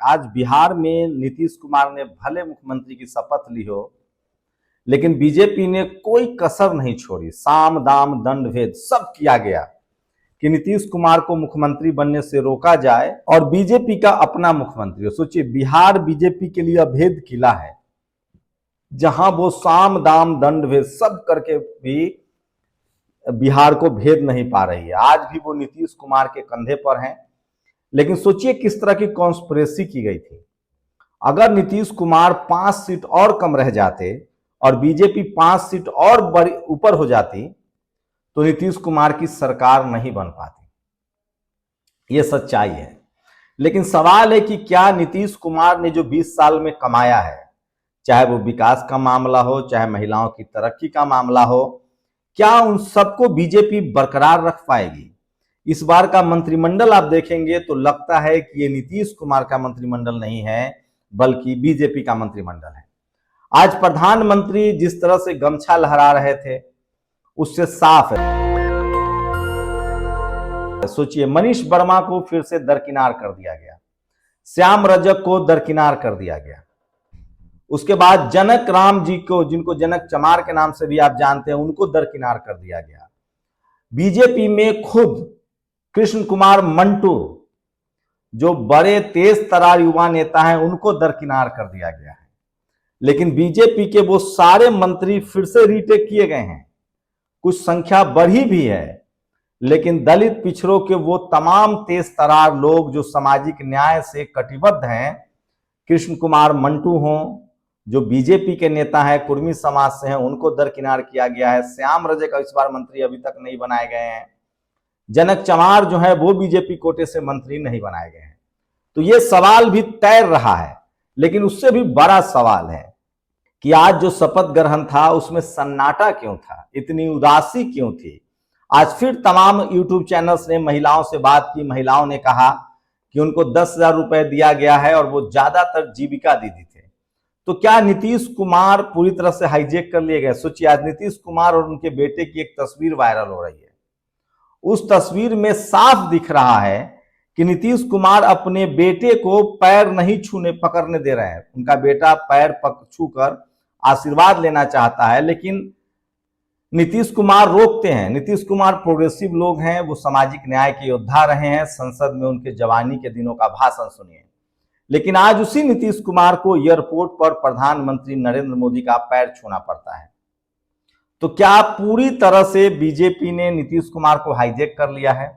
आज बिहार में नीतीश कुमार ने भले मुख्यमंत्री की शपथ ली हो, लेकिन बीजेपी ने कोई कसर नहीं छोड़ी। साम दाम दंड भेद सब किया गया कि नीतीश कुमार को मुख्यमंत्री बनने से रोका जाए और बीजेपी का अपना मुख्यमंत्री हो। सोचिए, बिहार बीजेपी के लिए अभेद किला है, जहां वो साम दाम दंड भेद सब करके भी बिहार को भेद नहीं पा रही है। आज भी वो नीतीश कुमार के कंधे पर हैं। लेकिन सोचिए किस तरह की कॉन्स्पिरेसी की गई थी। अगर नीतीश कुमार 5 सीट और कम रह जाते और बीजेपी 5 सीट और बड़ी ऊपर हो जाती तो नीतीश कुमार की सरकार नहीं बन पाती। यह सच्चाई है। लेकिन सवाल है कि क्या नीतीश कुमार ने जो 20 साल में कमाया है, चाहे वो विकास का मामला हो, चाहे महिलाओं की तरक्की का मामला हो, क्या उन सबको बीजेपी बरकरार रख पाएगी? इस बार का मंत्रिमंडल आप देखेंगे तो लगता है कि ये नीतीश कुमार का मंत्रिमंडल नहीं है, बल्कि बीजेपी का मंत्रिमंडल है। आज प्रधानमंत्री जिस तरह से गमछा लहरा रहे थे, उससे साफ है। सोचिए, मनीष वर्मा को फिर से दरकिनार कर दिया गया, श्याम रजक को दरकिनार कर दिया गया। उसके बाद जनक राम जी को, जिनको जनक चमार के नाम से भी आप जानते हैं, उनको दरकिनार कर दिया गया। बीजेपी में खुद कृष्ण कुमार मंटू, जो बड़े तेज तरार युवा नेता हैं, उनको दरकिनार कर दिया गया है। लेकिन बीजेपी के वो सारे मंत्री फिर से रीटेक किए गए हैं। कुछ संख्या बढ़ी भी है, लेकिन दलित पिछड़ों के वो तमाम तेज तरार लोग जो सामाजिक न्याय से कटिबद्ध हैं, कृष्ण कुमार मंटू हों, जो बीजेपी के नेता हैं, कुर्मी समाज से हैं, उनको दरकिनार किया गया है। श्याम रजक इस बार मंत्री अभी तक नहीं बनाए गए हैं। जनक चमार जो है वो बीजेपी कोटे से मंत्री नहीं बनाए गए हैं। तो ये सवाल भी तैर रहा है। लेकिन उससे भी बड़ा सवाल है कि आज जो शपथ ग्रहण था उसमें सन्नाटा क्यों था, इतनी उदासी क्यों थी? आज फिर तमाम यूट्यूब चैनल्स ने महिलाओं से बात की। महिलाओं ने कहा कि उनको 10,000 रुपए दिया गया है और वो ज्यादातर जीविका दीदी थे। तो क्या नीतीश कुमार पूरी तरह से हाईजेक कर लिए गए? सोचिए, आज नीतीश कुमार और उनके बेटे की एक तस्वीर वायरल हो रही है। उस तस्वीर में साफ दिख रहा है कि नीतीश कुमार अपने बेटे को पैर नहीं छूने पकड़ने दे रहे हैं। उनका बेटा पैर छूकर आशीर्वाद लेना चाहता है, लेकिन नीतीश कुमार रोकते हैं। नीतीश कुमार प्रोग्रेसिव लोग हैं, वो सामाजिक न्याय के योद्धा रहे हैं। संसद में उनके जवानी के दिनों का भाषण सुनिए। लेकिन आज उसी नीतीश कुमार को एयरपोर्ट पर प्रधानमंत्री नरेंद्र मोदी का पैर छूना पड़ता है। तो क्या पूरी तरह से बीजेपी ने नीतीश कुमार को हाईजेक कर लिया है?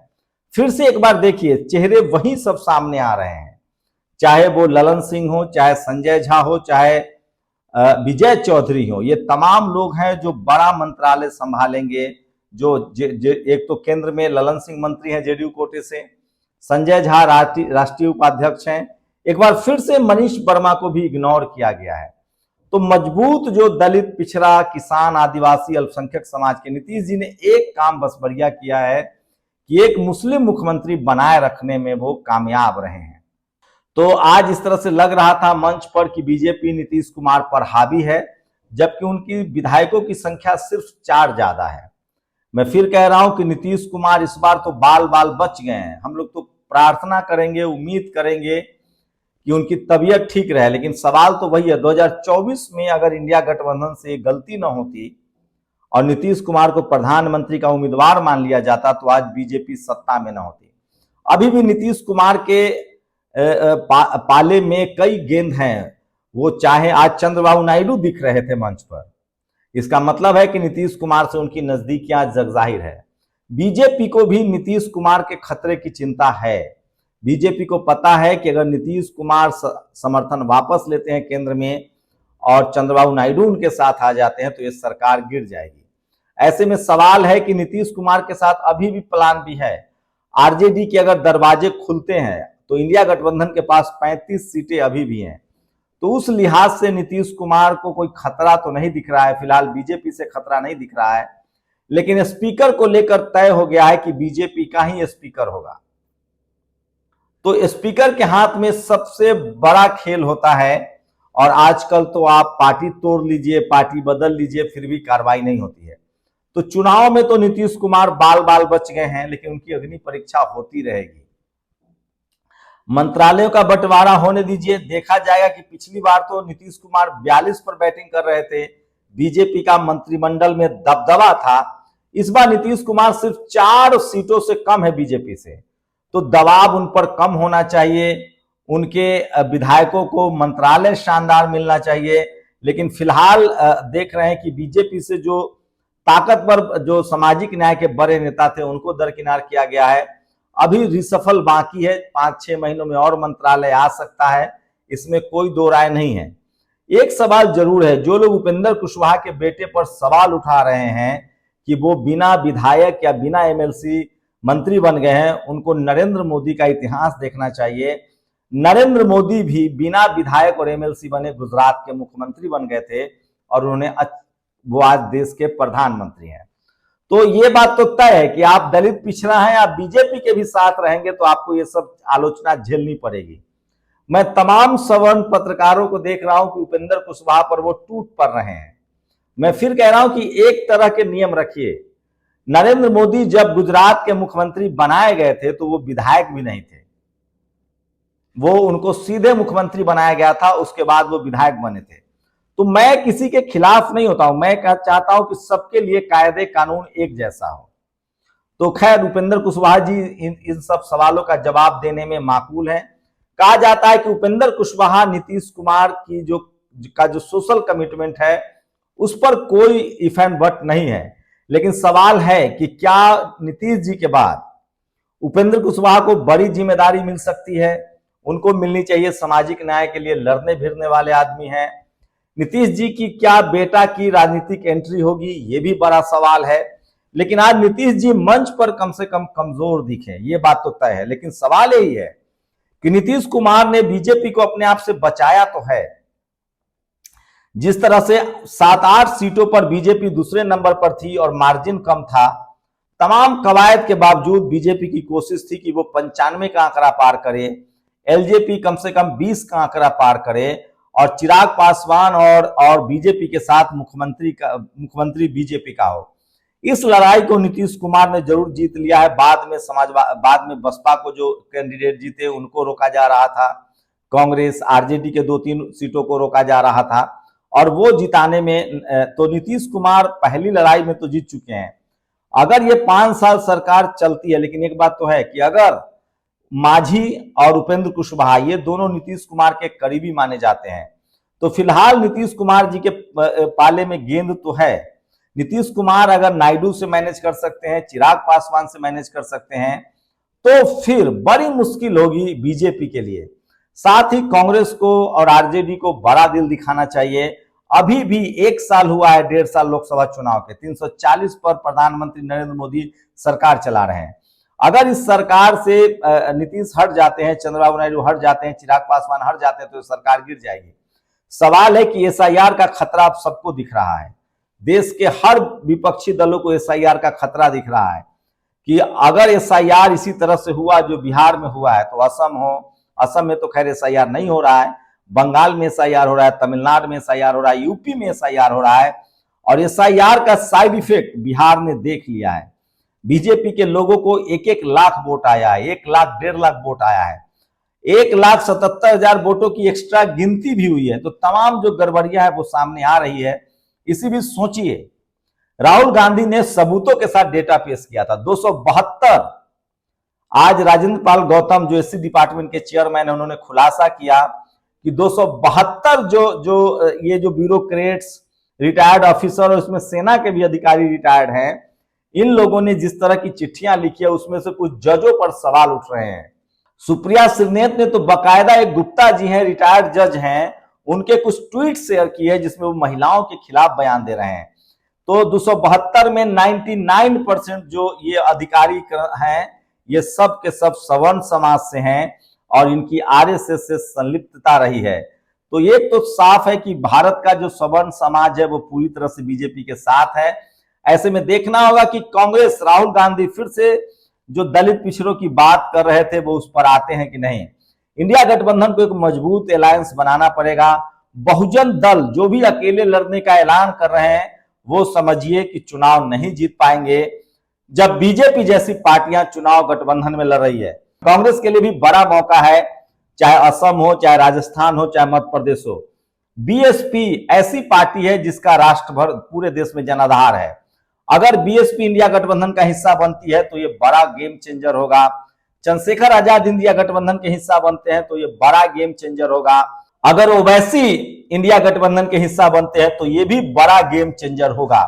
फिर से एक बार देखिए, चेहरे वही सब सामने आ रहे हैं। चाहे वो ललन सिंह हो, चाहे संजय झा हो, चाहे विजय चौधरी हो, ये तमाम लोग हैं जो बड़ा मंत्रालय संभालेंगे। एक तो केंद्र में ललन सिंह मंत्री हैं जेडीयू कोटे से, संजय झा राष्ट्रीय उपाध्यक्ष हैं। एक बार फिर से मनीष वर्मा को भी इग्नोर किया गया है। तो मजबूत जो दलित, पिछड़ा, किसान, आदिवासी, अल्पसंख्यक समाज के नीतीश जी ने एक काम बस बढ़िया किया है कि एक मुस्लिम मुख्यमंत्री बनाए रखने में वो कामयाब रहे हैं। तो आज इस तरह से लग रहा था मंच पर कि बीजेपी नीतीश कुमार पर हावी है, जबकि उनकी विधायकों की संख्या सिर्फ 4 ज्यादा है। मैं फिर कह रहा हूं कि नीतीश कुमार इस बार तो बाल बाल बच गए हैं। हम लोग तो प्रार्थना करेंगे, उम्मीद करेंगे कि उनकी तबीयत ठीक रहे। लेकिन सवाल तो वही है, 2024 में अगर इंडिया गठबंधन से गलती न होती और नीतीश कुमार को प्रधानमंत्री का उम्मीदवार मान लिया जाता तो आज बीजेपी सत्ता में न होती। अभी भी नीतीश कुमार के पाले में कई गेंद हैं। वो चाहे आज चंद्रबाबू नायडू दिख रहे थे मंच पर, इसका मतलब है कि नीतीश कुमार से उनकी नजदीकियां जगजाहिर है। बीजेपी को भी नीतीश कुमार के खतरे की चिंता है। बीजेपी को पता है कि अगर नीतीश कुमार समर्थन वापस लेते हैं केंद्र में और चंद्रबाबू नायडू उनके साथ आ जाते हैं तो ये सरकार गिर जाएगी। ऐसे में सवाल है कि नीतीश कुमार के साथ अभी भी प्लान भी है। आरजेडी के अगर दरवाजे खुलते हैं तो इंडिया गठबंधन के पास 35 सीटें अभी भी हैं। तो उस लिहाज से नीतीश कुमार को कोई खतरा तो नहीं दिख रहा है। फिलहाल बीजेपी से खतरा नहीं दिख रहा है, लेकिन स्पीकर को लेकर तय हो गया है कि बीजेपी का ही स्पीकर होगा। तो स्पीकर के हाथ में सबसे बड़ा खेल होता है। और आजकल तो आप पार्टी तोड़ लीजिए, पार्टी बदल लीजिए, फिर भी कार्रवाई नहीं होती है। तो चुनाव में तो नीतीश कुमार बाल बाल बच गए हैं, लेकिन उनकी अग्नि परीक्षा होती रहेगी। मंत्रालयों का बंटवारा होने दीजिए, देखा जाएगा कि पिछली बार तो नीतीश कुमार 42 पर बैटिंग कर रहे थे, बीजेपी का मंत्रिमंडल में दबदबा था। इस बार नीतीश कुमार सिर्फ 4 सीटों से कम है बीजेपी से, तो दबाव उन पर कम होना चाहिए, उनके विधायकों को मंत्रालय शानदार मिलना चाहिए। लेकिन फिलहाल देख रहे हैं कि बीजेपी से जो ताकतवर जो सामाजिक न्याय के बड़े नेता थे उनको दरकिनार किया गया है। अभी रिसफल बाकी है, 5-6 महीनों में और मंत्रालय आ सकता है, इसमें कोई दो राय नहीं है। एक सवाल जरूर है, जो लोग उपेंद्र कुशवाहा के बेटे पर सवाल उठा रहे हैं कि वो बिना विधायक या बिना एमएलसी मंत्री बन गए हैं, उनको नरेंद्र मोदी का इतिहास देखना चाहिए। नरेंद्र मोदी भी बिना विधायक और एमएलसी बने गुजरात के मुख्यमंत्री बन गए थे और उन्होंने वो आज देश के प्रधानमंत्री हैं। तो ये बात तो तय है कि आप दलित पिछड़ा हैं, आप बीजेपी के भी साथ रहेंगे तो आपको ये सब आलोचना झेलनी पड़ेगी। मैं तमाम सवर्ण पत्रकारों को देख रहा हूं कि उपेंद्र कुशवाहा पर वो टूट पड़ रहे हैं। मैं फिर कह रहा हूं कि एक तरह के नियम रखिए। नरेंद्र मोदी जब गुजरात के मुख्यमंत्री बनाए गए थे तो वो विधायक भी नहीं थे, वो उनको सीधे मुख्यमंत्री बनाया गया था, उसके बाद वो विधायक बने थे। तो मैं किसी के खिलाफ नहीं होता हूं, मैं चाहता हूं कि सबके लिए कायदे कानून एक जैसा हो। तो खैर उपेंद्र कुशवाहा जी इन सब सवालों का जवाब देने में माकूल है। कहा जाता है कि उपेंद्र कुशवाहा नीतीश कुमार की जो सोशल कमिटमेंट है उस पर कोई इफ एंड बट नहीं है। लेकिन सवाल है कि क्या नीतीश जी के बाद उपेंद्र कुशवाहा को बड़ी जिम्मेदारी मिल सकती है? उनको मिलनी चाहिए, सामाजिक न्याय के लिए लड़ने भिड़ने वाले आदमी हैं। नीतीश जी की क्या बेटा की राजनीतिक एंट्री होगी, ये भी बड़ा सवाल है। लेकिन आज नीतीश जी मंच पर कम से कम कमजोर दिखे, ये बात तो तय है। लेकिन सवाल यही है कि नीतीश कुमार ने बीजेपी को अपने आप से बचाया तो है। जिस तरह से 7-8 सीटों पर बीजेपी दूसरे नंबर पर थी और मार्जिन कम था, तमाम कवायद के बावजूद बीजेपी की कोशिश थी कि वो 95 का आंकड़ा पार करे, एलजेपी कम से कम 20 का आंकड़ा पार करे और चिराग पासवान और बीजेपी के साथ मुख्यमंत्री बीजेपी का हो। इस लड़ाई को नीतीश कुमार ने जरूर जीत लिया है। बाद में बसपा को जो कैंडिडेट जीते उनको रोका जा रहा था, कांग्रेस आरजेडी के 2-3 सीटों को रोका जा रहा था और वो जिताने में तो नीतीश कुमार पहली लड़ाई में तो जीत चुके हैं। अगर ये 5 साल सरकार चलती है, लेकिन एक बात तो है कि अगर मांझी और उपेंद्र कुशवाहा ये दोनों नीतीश कुमार के करीबी माने जाते हैं, तो फिलहाल नीतीश कुमार जी के पाले में गेंद तो है। नीतीश कुमार अगर नायडू से मैनेज कर सकते हैं, चिराग पासवान से मैनेज कर सकते हैं, तो फिर बड़ी मुश्किल होगी बीजेपी के लिए। साथ ही कांग्रेस को और आरजेडी को बड़ा दिल दिखाना चाहिए। अभी भी 1 साल हुआ है, 1.5 साल लोकसभा चुनाव के, 340 पर प्रधानमंत्री नरेंद्र मोदी सरकार चला रहे हैं। अगर इस सरकार से नीतीश हट जाते हैं, चंद्रबाबू नायडू हट जाते हैं, चिराग पासवान हट जाते हैं, तो सरकार गिर जाएगी। सवाल है कि एसआईआर का खतरा अब सबको दिख रहा है। देश के हर विपक्षी दलों को एसआईआर का खतरा दिख रहा है कि अगर एसआईआर इसी तरह से हुआ जो बिहार में हुआ है, तो असम में तो खैर एसआईआर नहीं हो रहा है, बंगाल में एसआईआर हो रहा है, तमिलनाडु में एसआईआर हो रहा है, यूपी में एसआईआर हो रहा है और एसआईआर का साइड इफेक्ट बिहार ने देख लिया है। बीजेपी के लोगों को 1-1 लाख वोट आया है, 1 लाख 1.5 लाख वोट आया है, 1,77,000 वोटों की एक्स्ट्रा गिनती भी हुई है। तो तमाम जो गड़बड़ियां है वो सामने आ रही है। इसी भी सोचिए, राहुल गांधी ने सबूतों के साथ डेटा पेश किया था 272। आज राजेंद्र पाल गौतम जो एससी डिपार्टमेंट के चेयरमैन है, उन्होंने खुलासा किया कि 272 जो ब्यूरोक्रेट्स, रिटायर्ड ऑफिसर और उसमें सेना के भी अधिकारी रिटायर्ड हैं, इन लोगों ने जिस तरह की चिट्ठियां लिखी है उसमें से कुछ जजों पर सवाल उठ रहे हैं। सुप्रिया श्रीनेत ने तो बाकायदा, एक गुप्ता जी हैं, रिटायर्ड जज हैं, उनके कुछ ट्वीट शेयर किए जिसमें वो महिलाओं के खिलाफ बयान दे रहे हैं। तो 272 में 99% जो ये अधिकारी हैं, ये सब के सब सवर्ण समाज से हैं और इनकी आरएसएस से संलिप्तता रही है। तो ये तो साफ है कि भारत का जो सवर्ण समाज है वो पूरी तरह से बीजेपी के साथ है। ऐसे में देखना होगा कि कांग्रेस, राहुल गांधी फिर से जो दलित पिछड़ों की बात कर रहे थे वो उस पर आते हैं कि नहीं। इंडिया गठबंधन को एक मजबूत अलायंस बनाना पड़ेगा। बहुजन दल जो भी अकेले लड़ने का ऐलान कर रहे हैं वो समझिए कि चुनाव नहीं जीत पाएंगे जब बीजेपी जैसी पार्टियां चुनाव गठबंधन में लड़ रही है। कांग्रेस के लिए भी बड़ा मौका है चाहे असम हो, चाहे राजस्थान हो, चाहे मध्य प्रदेश हो। बीएसपी ऐसी पार्टी है जिसका राष्ट्र भर पूरे देश में जनाधार है। अगर बीएसपी इंडिया गठबंधन का हिस्सा बनती है तो ये बड़ा गेम चेंजर होगा। चंद्रशेखर आजाद इंडिया गठबंधन के हिस्सा बनते हैं तो ये बड़ा गेम चेंजर होगा। अगर ओवैसी इंडिया गठबंधन के हिस्सा बनते हैं तो ये भी बड़ा गेम चेंजर होगा।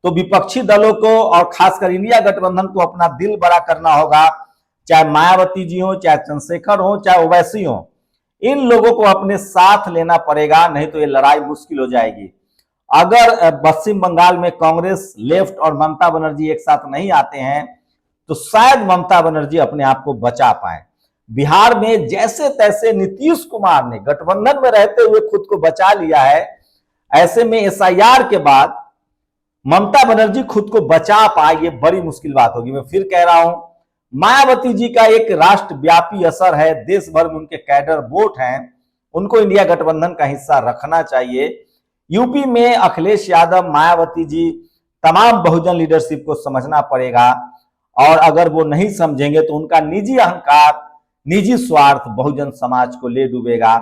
तो विपक्षी दलों को और खासकर इंडिया गठबंधन को अपना दिल बड़ा करना होगा, चाहे मायावती जी हो, चाहे चंद्रशेखर हो, चाहे ओवैसी हो, इन लोगों को अपने साथ लेना पड़ेगा, नहीं तो ये लड़ाई मुश्किल हो जाएगी। अगर पश्चिम बंगाल में कांग्रेस, लेफ्ट और ममता बनर्जी एक साथ नहीं आते हैं तो शायद ममता बनर्जी अपने आप को बचा पाए। बिहार में जैसे तैसे नीतीश कुमार ने गठबंधन में रहते हुए खुद को बचा लिया है, ऐसे में एसआईआर के बाद ममता बनर्जी खुद को बचा पाए, ये बड़ी मुश्किल बात होगी। मैं फिर कह रहा हूं, मायावती जी का एक राष्ट्रव्यापी असर है, देश भर में उनके कैडर वोट हैं, उनको इंडिया गठबंधन का हिस्सा रखना चाहिए। यूपी में अखिलेश यादव, मायावती जी, तमाम बहुजन लीडरशिप को समझना पड़ेगा, और अगर वो नहीं समझेंगे तो उनका निजी अहंकार, निजी स्वार्थ बहुजन समाज को ले डूबेगा।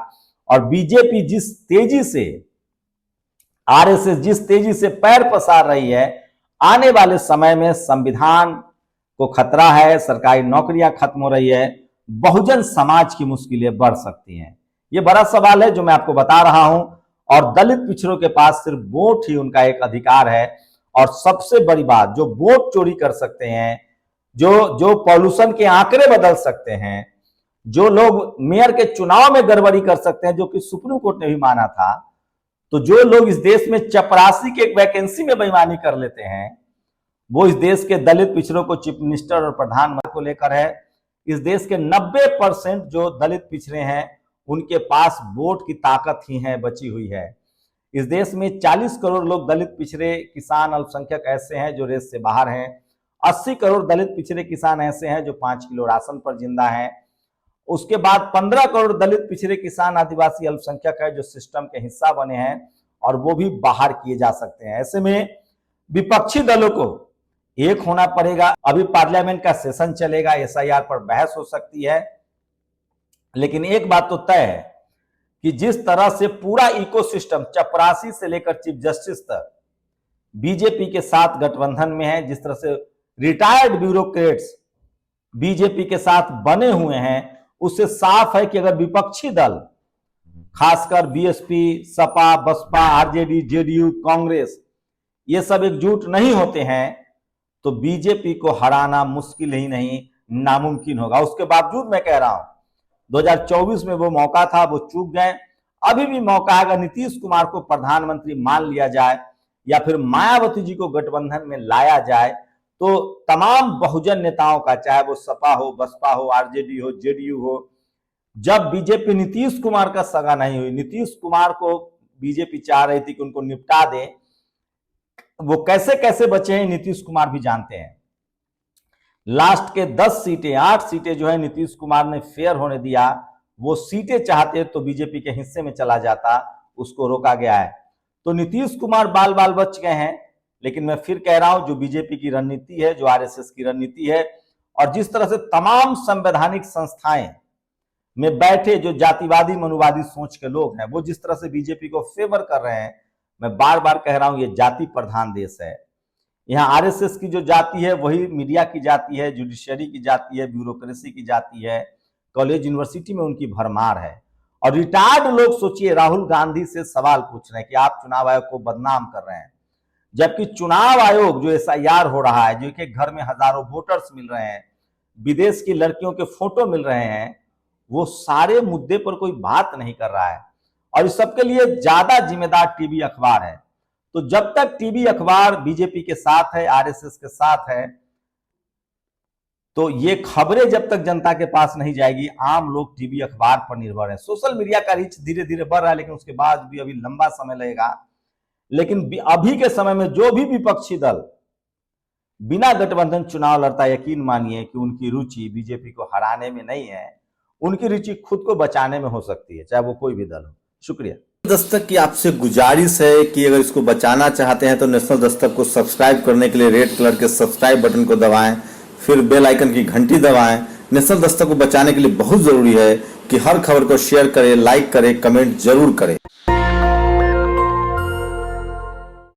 और बीजेपी जिस तेजी से, आरएसएस जिस तेजी से पैर पसार रही है, आने वाले समय में संविधान को खतरा है, सरकारी नौकरियां खत्म हो रही है, बहुजन समाज की मुश्किलें बढ़ सकती हैं। ये बड़ा सवाल है जो मैं आपको बता रहा हूं। और दलित पिछड़ों के पास सिर्फ वोट ही उनका एक अधिकार है। और सबसे बड़ी बात, जो वोट चोरी कर सकते हैं, जो पॉल्यूशन के आंकड़े बदल सकते हैं, जो लोग मेयर के चुनाव में गड़बड़ी कर सकते हैं, जो कि सुप्रीम कोर्ट ने भी माना था, तो जो लोग इस देश में चपरासी के वैकेंसी में बेईमानी कर लेते हैं, वो इस देश के दलित पिछड़ों को चीफ मिनिस्टर और प्रधानमंत्री को लेकर है। इस देश के 90% जो दलित पिछड़े हैं, उनके पास वोट की ताकत ही है, बची हुई है। इस देश में 40 करोड़ लोग दलित पिछड़े, किसान, अल्पसंख्यक ऐसे हैं जो रेस से बाहर हैं। 80 करोड़ दलित पिछड़े किसान ऐसे हैं जो 5 किलो राशन पर जिंदा हैं। उसके बाद 15 करोड़ दलित पिछड़े किसान, आदिवासी, अल्पसंख्यक है जो सिस्टम के हिस्सा बने हैं, और वो भी बाहर किए जा सकते हैं। ऐसे में विपक्षी दलों को एक होना पड़ेगा। अभी पार्लियामेंट का सेशन चलेगा, एसआईआर पर बहस हो सकती है, लेकिन एक बात तो तय है कि जिस तरह से पूरा इकोसिस्टम, चपरासी से लेकर चीफ जस्टिस तक बीजेपी के साथ गठबंधन में है, जिस तरह से रिटायर्ड ब्यूरोक्रेट्स बीजेपी के साथ बने हुए हैं, उससे साफ है कि अगर विपक्षी दल, खासकर BSP, Sapa, Basapa, RJD, JDU, Congress, ये सब एकजुट नहीं होते हैं तो बीजेपी को हराना मुश्किल ही नहीं, नामुमकिन होगा। उसके बावजूद मैं कह रहा हूं, 2024 में वो मौका था, वो चूक गए। अभी भी मौका है, अगर नीतीश कुमार को प्रधानमंत्री मान लिया जाए या फिर मायावती जी को गठबंधन में लाया जाए, तो तमाम बहुजन नेताओं का, चाहे वो सपा हो, बसपा हो, आरजेडी हो, जेडीयू हो, जब बीजेपी नीतीश कुमार का सगा नहीं हुई, नीतीश कुमार को बीजेपी चाह रही थी कि उनको निपटा दे, वो कैसे कैसे बचे हैं नीतीश कुमार भी जानते हैं। लास्ट के 10 सीटें, 8 सीटें जो है नीतीश कुमार ने फेयर होने दिया। वो सीटें चाहते तो बीजेपी के हिस्से में चला जाता, उसको रोका गया है। तो नीतीश कुमार बाल बाल बच गए हैं। लेकिन मैं फिर कह रहा हूं, जो बीजेपी की रणनीति है, जो आरएसएस की रणनीति है, और जिस तरह से तमाम संवैधानिक संस्थाएं में बैठे जो जातिवादी, मनुवादी सोच के लोग हैं, वो जिस तरह से बीजेपी को फेवर कर रहे हैं, मैं बार बार कह रहा हूं, ये जाति प्रधान देश है। यहाँ आरएसएस की जो जाति है वही मीडिया की जाति है, जुडिशियरी की जाति है, ब्यूरोक्रेसी की जाति है, कॉलेज यूनिवर्सिटी में उनकी भरमार है। और रिटायर्ड लोग सोचिए, राहुल गांधी से सवाल पूछ रहे हैं कि आप चुनाव आयोग को बदनाम कर रहे हैं, जबकि चुनाव आयोग जो एसआईआर हो रहा है, जो एक घर में हजारों वोटर्स मिल रहे हैं, विदेश की लड़कियों के फोटो मिल रहे हैं, वो सारे मुद्दे पर कोई बात नहीं कर रहा है। और इस सबके लिए ज्यादा जिम्मेदार टीवी अखबार है। तो जब तक टीवी अखबार बीजेपी के साथ है, आरएसएस के साथ है, तो ये खबरें जब तक जनता के पास नहीं जाएगी, आम लोग टीवी अखबार पर निर्भर है। सोशल मीडिया का रीच धीरे धीरे बढ़ रहा है, लेकिन उसके बाद भी अभी लंबा समय लगेगा। लेकिन अभी के समय में जो भी विपक्षी दल बिना गठबंधन चुनाव लड़ता, यकीन मानिए कि उनकी रुचि बीजेपी को हराने में नहीं है, उनकी रुचि खुद को बचाने में हो सकती है, चाहे वो कोई भी दल हो। शुक्रिया। दस्तक की आपसे गुजारिश है कि अगर इसको बचाना चाहते हैं तो नेशनल दस्तक को सब्सक्राइब करने के लिए रेड कलर के सब्सक्राइब बटन को दबाएं, फिर बेल आइकन की घंटी दबाएं। नेशनल दस्तक को बचाने के लिए बहुत जरूरी है कि हर खबर को शेयर करें, लाइक करें, कमेंट जरूर करें।